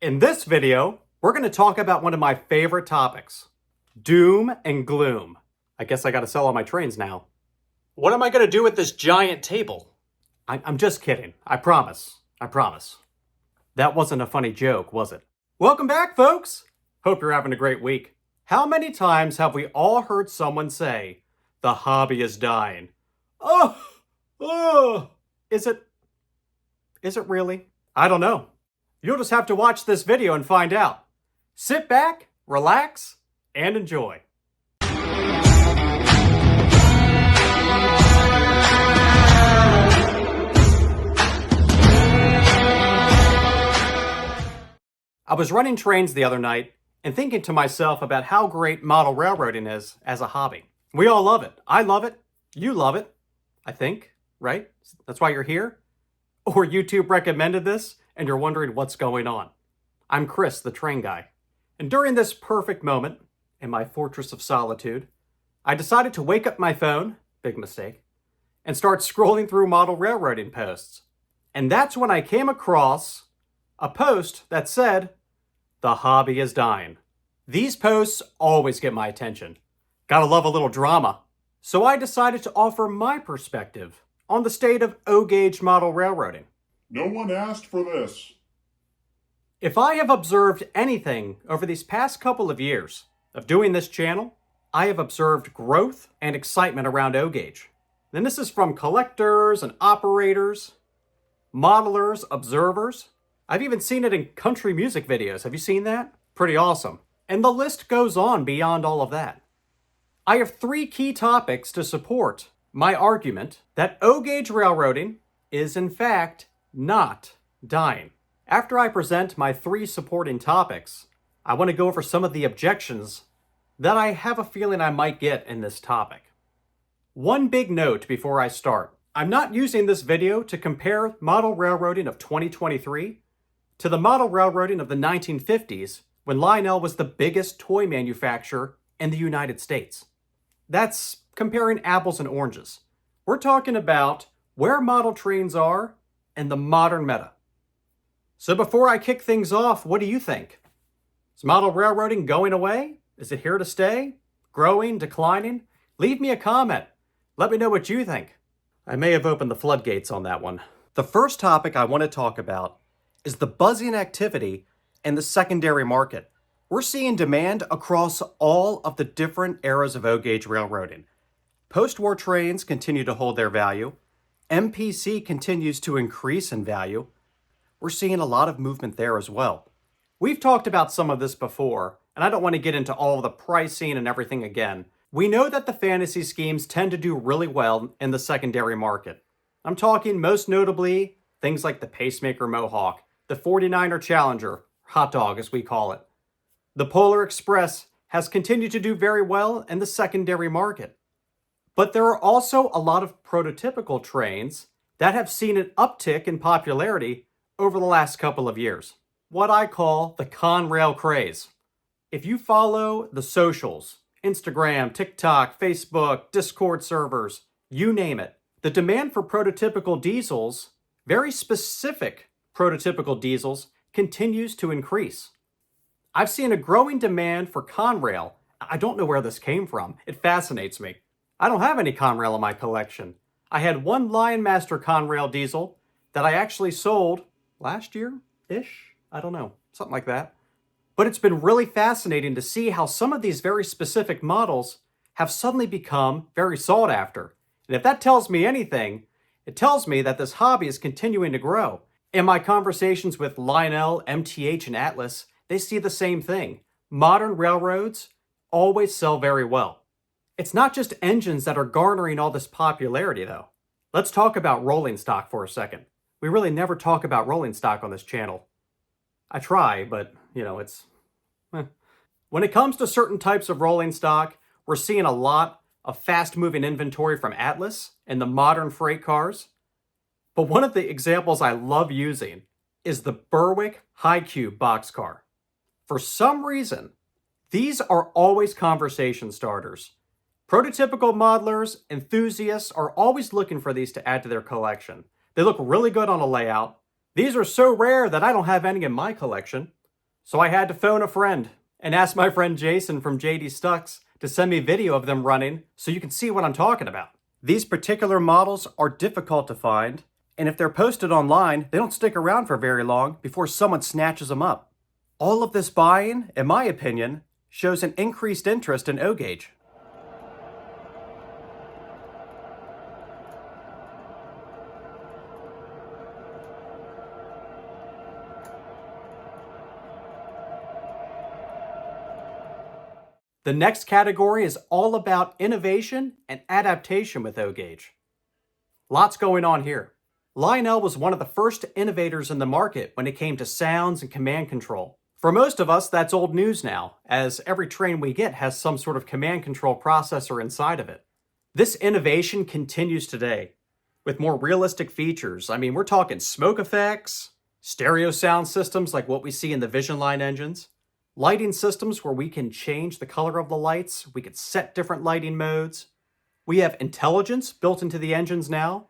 In this video, we're going to talk about one of my favorite topics, doom and gloom. I guess I got to sell all my trains now. What am I going to do with this giant table? I'm just kidding. I promise. I promise. That wasn't a funny joke, was it? Welcome back, folks. Hope you're having a great week. How many times have we all heard someone say, the hobby is dying? Oh, is it really? I don't know. You'll just have to watch this video and find out. Sit back, relax, and enjoy. I was running trains the other night and thinking to myself about how great model railroading is as a hobby. We all love it. I love it. You love it. I think, right? That's why you're here? Or YouTube recommended this and you're wondering what's going on. I'm Chris, the train guy. And during this perfect moment, in my fortress of solitude, I decided to wake up my phone, big mistake, and start scrolling through model railroading posts. And that's when I came across a post that said, the hobby is dying. These posts always get my attention. Gotta love a little drama. So I decided to offer my perspective on the state of O-gauge model railroading. No one asked for this. If I have observed anything over these past couple of years of doing this channel, I have observed growth and excitement around O-gauge. And this is from collectors and operators, modelers, observers. I've even seen it in country music videos. Have you seen that? Pretty awesome. And the list goes on beyond all of that. I have three key topics to support my argument that O-gauge railroading is in fact not dying. After I present my three supporting topics, I want to go over some of the objections that I have a feeling I might get in this topic. One big note before I start. I'm not using this video to compare model railroading of 2023 to the model railroading of the 1950s when Lionel was the biggest toy manufacturer in the United States. That's comparing apples and oranges. We're talking about where model trains are and the modern meta. So before I kick things off, what do you think? Is model railroading going away? Is it here to stay? Growing? Declining? Leave me a comment. Let me know what you think. I may have opened the floodgates on that one. The first topic I want to talk about is the buzzing activity in the secondary market. We're seeing demand across all of the different eras of O-gauge railroading. Post-war trains continue to hold their value. MPC continues to increase in value. We're seeing a lot of movement there as well. We've talked about some of this before, and I don't want to get into all of the pricing and everything again. We know that the fantasy schemes tend to do really well in the secondary market. I'm talking most notably things like the Pacemaker Mohawk, the 49er Challenger, Hot Dog as we call it. The Polar Express has continued to do very well in the secondary market. But there are also a lot of prototypical trains that have seen an uptick in popularity over the last couple of years. What I call the Conrail craze. If you follow the socials, Instagram, TikTok, Facebook, Discord servers, you name it, the demand for prototypical diesels, very specific prototypical diesels, continues to increase. I've seen a growing demand for Conrail. I don't know where this came from. It fascinates me. I don't have any Conrail in my collection. I had one Lionmaster Conrail diesel that I actually sold last year-ish? I don't know, something like that. But it's been really fascinating to see how some of these very specific models have suddenly become very sought after. And if that tells me anything, it tells me that this hobby is continuing to grow. In my conversations with Lionel, MTH, and Atlas, they see the same thing. Modern railroads always sell very well. It's not just engines that are garnering all this popularity, though. Let's talk about rolling stock for a second. We really never talk about rolling stock on this channel. I try, but, it's... When it comes to certain types of rolling stock, we're seeing a lot of fast-moving inventory from Atlas and the modern freight cars. But one of the examples I love using is the Berwick High Cube boxcar. For some reason, these are always conversation starters. Prototypical modelers, enthusiasts are always looking for these to add to their collection. They look really good on a layout. These are so rare that I don't have any in my collection. So I had to phone a friend and ask my friend Jason from JD Stucks to send me video of them running so you can see what I'm talking about. These particular models are difficult to find, and if they're posted online, they don't stick around for very long before someone snatches them up. All of this buying, in my opinion, shows an increased interest in O-Gauge. The next category is all about innovation and adaptation with O-Gauge. Lots going on here. Lionel was one of the first innovators in the market when it came to sounds and command control. For most of us, that's old news now, as every train we get has some sort of command control processor inside of it. This innovation continues today with more realistic features. I mean, we're talking smoke effects, stereo sound systems like what we see in the Vision Line engines, lighting systems where we can change the color of the lights, we can set different lighting modes. We have intelligence built into the engines now,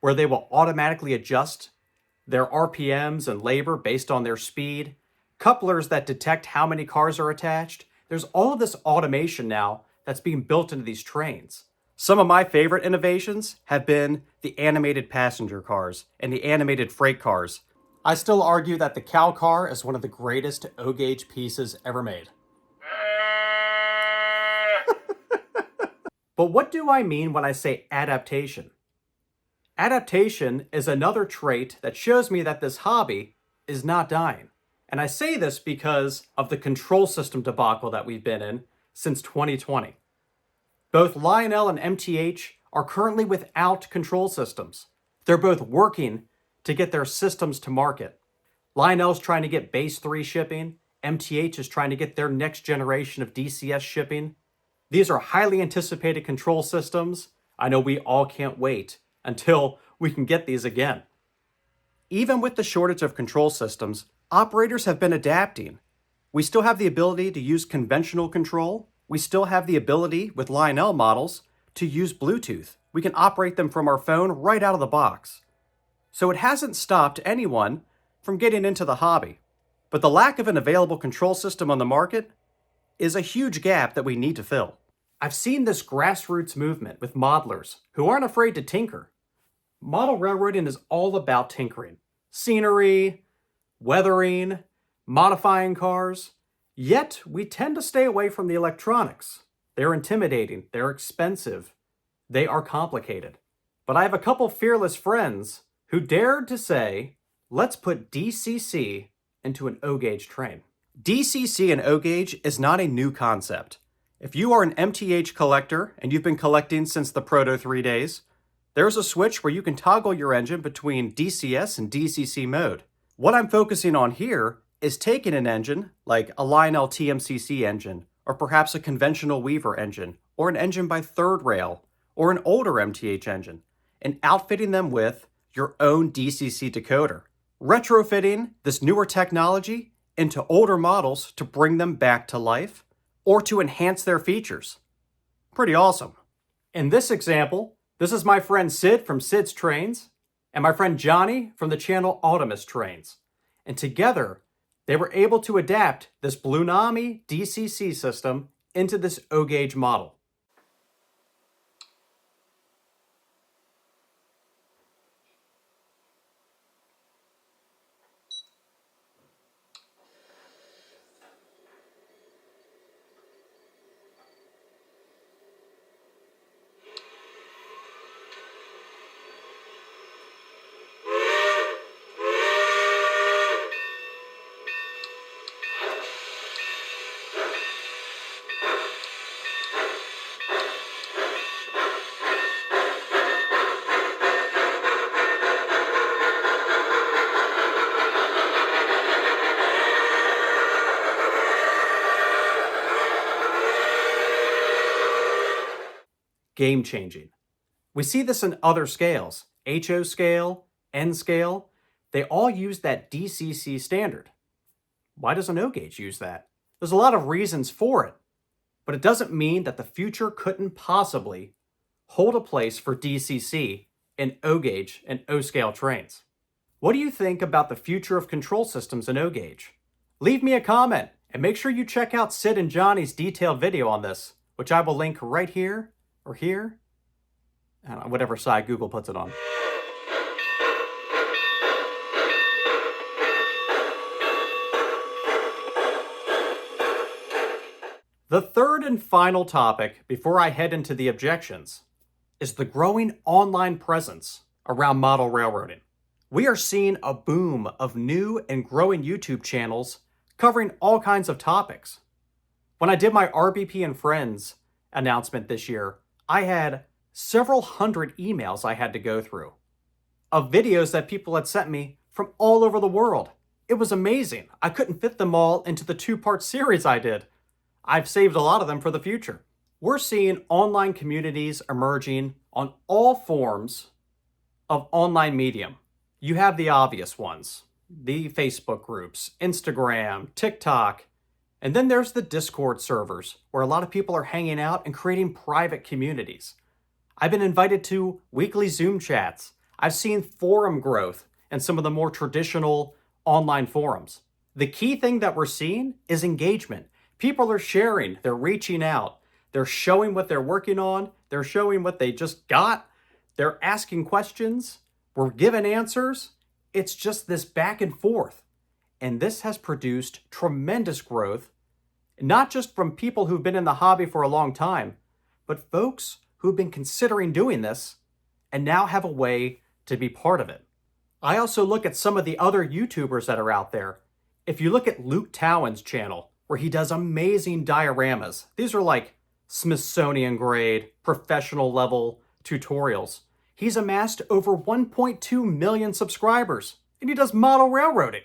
where they will automatically adjust their RPMs and labor based on their speed, couplers that detect how many cars are attached. There's all of this automation now that's being built into these trains. Some of my favorite innovations have been the animated passenger cars and the animated freight cars. I still argue that the cow car is one of the greatest O-Gauge pieces ever made. But what do I mean when I say adaptation? Adaptation is another trait that shows me that this hobby is not dying. And I say this because of the control system debacle that we've been in since 2020. Both Lionel and MTH are currently without control systems. They're both working to get their systems to market. Lionel's trying to get base 3 shipping. MTH is trying to get their next generation of DCS shipping. These are highly anticipated control systems. I know we all can't wait until we can get these again. Even with the shortage of control systems, operators have been adapting. We still have the ability to use conventional control. We still have the ability with Lionel models to use Bluetooth. We can operate them from our phone right out of the box. So it hasn't stopped anyone from getting into the hobby. But the lack of an available control system on the market is a huge gap that we need to fill. I've seen this grassroots movement with modelers who aren't afraid to tinker. Model railroading is all about tinkering. Scenery, weathering, modifying cars. Yet, we tend to stay away from the electronics. They're intimidating, they're expensive, they are complicated. But I have a couple fearless friends who dared to say, let's put DCC into an O-Gauge train. DCC and O-Gauge is not a new concept. If you are an MTH collector and you've been collecting since the Proto 3 days, there's a switch where you can toggle your engine between DCS and DCC mode. What I'm focusing on here is taking an engine like a Lionel TMCC engine, or perhaps a conventional Weaver engine, or an engine by Third Rail, or an older MTH engine, and outfitting them with your own DCC decoder. Retrofitting this newer technology into older models to bring them back to life, or to enhance their features. Pretty awesome. In this example, this is my friend Sid from Sid's Trains, and my friend Johnny from the channel Optimus Trains. And together, they were able to adapt this Bluenami DCC system into this O-Gauge model. Game-changing. We see this in other scales, HO scale, N scale. They all use that DCC standard. Why doesn't O-Gauge use that? There's a lot of reasons for it, but it doesn't mean that the future couldn't possibly hold a place for DCC in O-Gauge and O-scale trains. What do you think about the future of control systems in O-Gauge? Leave me a comment and make sure you check out Sid and Johnny's detailed video on this, which I will link right here or here, whatever side Google puts it on. The third and final topic before I head into the objections is the growing online presence around model railroading. We are seeing a boom of new and growing YouTube channels covering all kinds of topics. When I did my RBP and Friends announcement this year, I had several hundred emails I had to go through of videos that people had sent me from all over the world. It was amazing. I couldn't fit them all into the 2-part series I did. I've saved a lot of them for the future. We're seeing online communities emerging on all forms of online medium. You have the obvious ones, the Facebook groups, Instagram, TikTok, and then there's the Discord servers where a lot of people are hanging out and creating private communities. I've been invited to weekly Zoom chats. I've seen forum growth in some of the more traditional online forums. The key thing that we're seeing is engagement. People are sharing, they're reaching out, they're showing what they're working on, they're showing what they just got, they're asking questions, we're given answers. It's just this back and forth. And this has produced tremendous growth, not just from people who've been in the hobby for a long time, but folks who've been considering doing this and now have a way to be part of it. I also look at some of the other YouTubers that are out there. If you look at Luke Towan's channel, where he does amazing dioramas. These are like Smithsonian grade, professional level tutorials. He's amassed over 1.2 million subscribers, and he does model railroading.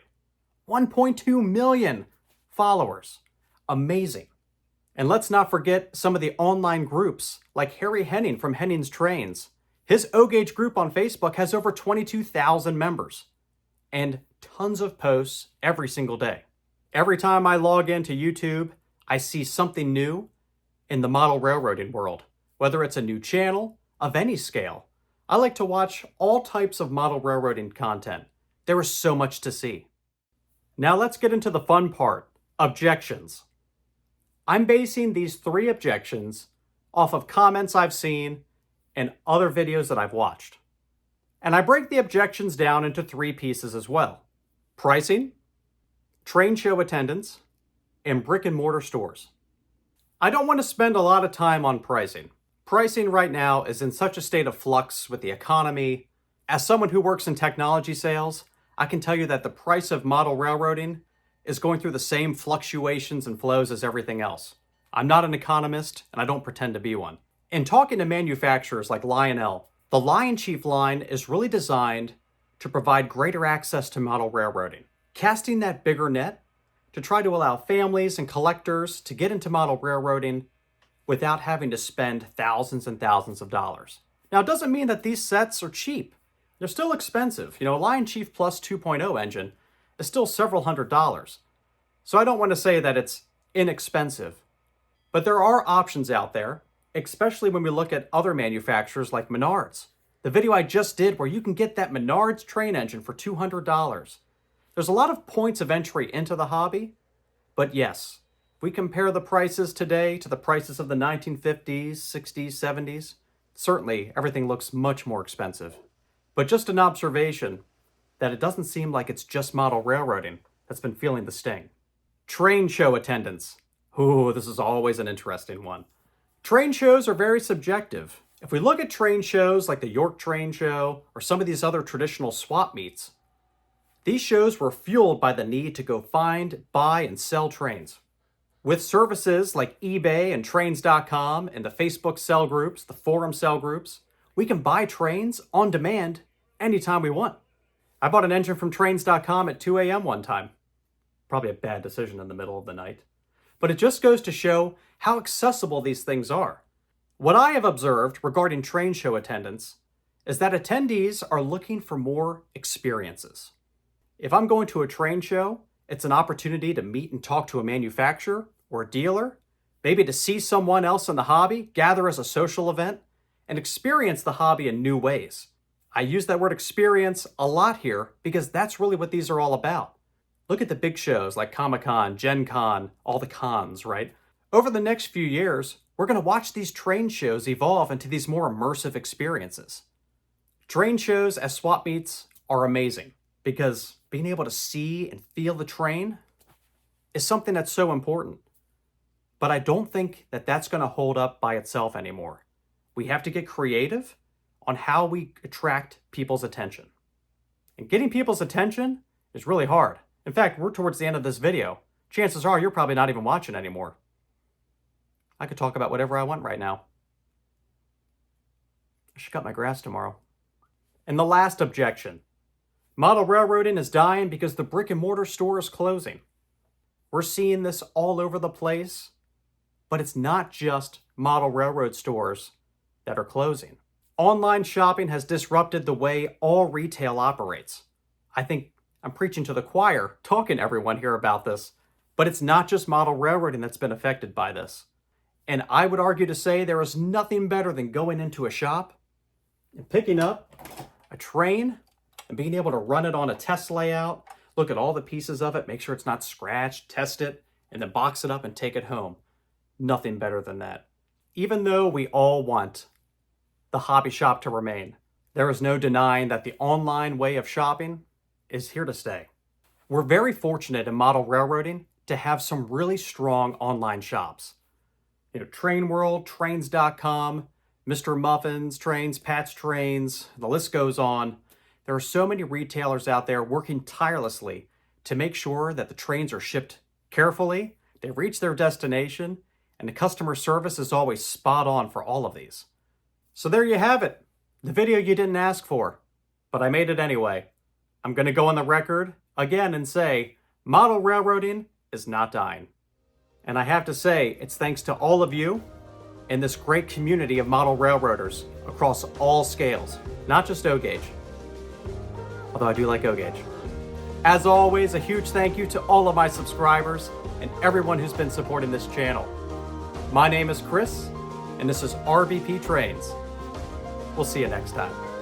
1.2 million followers. Amazing. And let's not forget some of the online groups, like Harry Henning from Henning's Trains. His O-Gauge group on Facebook has over 22,000 members, and tons of posts every single day. Every time I log into YouTube, I see something new in the model railroading world, whether it's a new channel of any scale. I like to watch all types of model railroading content. There is so much to see. Now let's get into the fun part, objections. I'm basing these 3 objections off of comments I've seen and other videos that I've watched. And I break the objections down into 3 pieces as well. Pricing, train show attendance, and brick and mortar stores. I don't want to spend a lot of time on pricing. Pricing right now is in such a state of flux with the economy. As someone who works in technology sales, I can tell you that the price of model railroading is going through the same fluctuations and flows as everything else. I'm not an economist, and I don't pretend to be one. In talking to manufacturers like Lionel, the Lion Chief line is really designed to provide greater access to model railroading, casting that bigger net to try to allow families and collectors to get into model railroading without having to spend thousands and thousands of dollars. Now, it doesn't mean that these sets are cheap. They're still expensive. You know, Lion Chief Plus 2.0 engine is still several $100s. So I don't want to say that it's inexpensive, but there are options out there, especially when we look at other manufacturers like Menards. The video I just did where you can get that Menards train engine for $200. There's a lot of points of entry into the hobby, but yes, if we compare the prices today to the prices of the 1950s, 60s, 70s, certainly everything looks much more expensive. But just an observation that it doesn't seem like it's just model railroading that's been feeling the sting. Train show attendance. Ooh, this is always an interesting one. Train shows are very subjective. If we look at train shows like the York Train Show or some of these other traditional swap meets, these shows were fueled by the need to go find, buy, and sell trains. With services like eBay and Trains.com and the Facebook sell groups, the forum sell groups, we can buy trains on demand anytime we want. I bought an engine from Trains.com at 2 a.m. one time. Probably a bad decision in the middle of the night. But it just goes to show how accessible these things are. What I have observed regarding train show attendance is that attendees are looking for more experiences. If I'm going to a train show, it's an opportunity to meet and talk to a manufacturer or a dealer, maybe to see someone else in the hobby, gather as a social event, and experience the hobby in new ways. I use that word experience a lot here because that's really what these are all about. Look at the big shows like Comic-Con, Gen Con, all the cons, right? Over the next few years, we're going to watch these train shows evolve into these more immersive experiences. Train shows as swap meets are amazing because being able to see and feel the train is something that's so important. But I don't think that that's going to hold up by itself anymore. We have to get creative on how we attract people's attention. And getting people's attention is really hard. In fact, we're towards the end of this video. Chances are you're probably not even watching anymore. I could talk about whatever I want right now. I should cut my grass tomorrow. And the last objection. Model railroading is dying because the brick and mortar store is closing. We're seeing this all over the place, but it's not just model railroad stores that are closing. Online shopping has disrupted the way all retail operates. I think I'm preaching to the choir, talking to everyone here about this, but it's not just model railroading that's been affected by this. And I would argue to say there is nothing better than going into a shop and picking up a train and being able to run it on a test layout, look at all the pieces of it, make sure it's not scratched, test it, and then box it up and take it home. Nothing better than that. Even though we all want the hobby shop to remain, there is no denying that the online way of shopping is here to stay. We're very fortunate in model railroading to have some really strong online shops. Train World, Trains.com, Mr. Muffins, Trains, Pat's Trains, the list goes on. There are so many retailers out there working tirelessly to make sure that the trains are shipped carefully, they reach their destination, and the customer service is always spot on for all of these. So there you have it, the video you didn't ask for, but I made it anyway. I'm going to go on the record again and say, model railroading is not dying. And I have to say, it's thanks to all of you and this great community of model railroaders across all scales, not just O-Gauge. Although I do like O-Gauge. As always, a huge thank you to all of my subscribers and everyone who's been supporting this channel. My name is Chris, and this is RBP Trains. We'll see you next time.